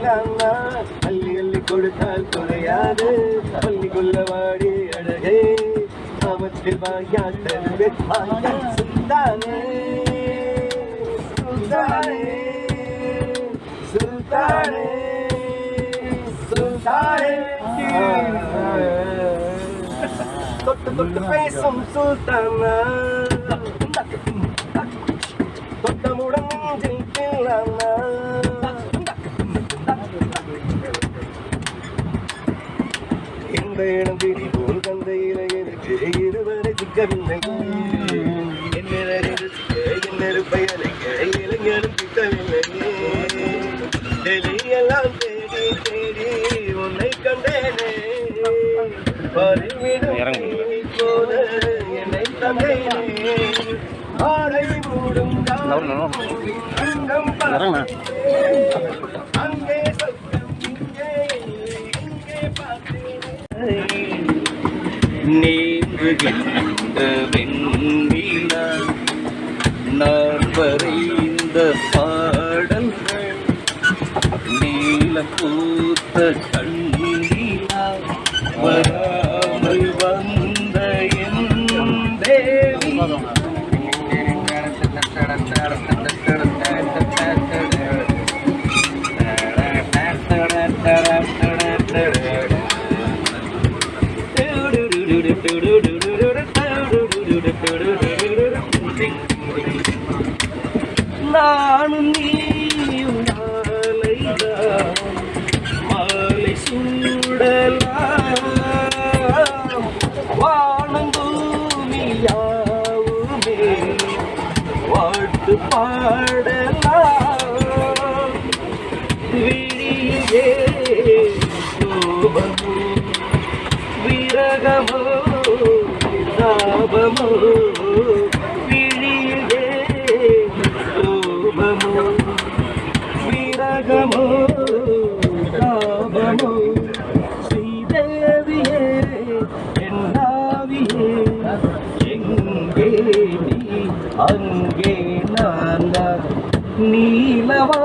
அள்ளி அள்ளி கொடுத்தால் குறையாது பள்ளிக்குள்ள வாடி அழகே அவற்றில் வாயா தருவே சுல்தானே சுல்தானே சுல்தானே சுல்தானே தொட்டு தொட்டு பேசும் சுல்தானா தொட்டமுடன் ஜெயிக்கலாமா இந்த இடம் திரி போல் தந்தையில எனக்கு இருவரை சிக்கவில்லை என்னெருப்பை அழைக்க இளைஞரும் சிக்கவில்லை டெல்லியெல்லாம் தேடி தேடி உன்னை கண்டேனே போது என்னை தந்தேனே ஆடை மூடும் அங்கே நீங்குகின்ற வெண்ணிலா நான் வரைந்த பாடல்கள் நீலம் பூத்த கண்ணிலா வராமல் வந்த என் தேவி நானும் நீயும் மாலை சூடலாம் வானம் பூமியாவுமே வாழ்த்து பாடலாம் விழியே சோபமோ விரகமோ தாபமோ விழியே சோபமோ விரகமோ தாபமோ ஸ்ரீதேவியே என்னாவியே எங்கே நீ அங்கே நான் தான் நீலவா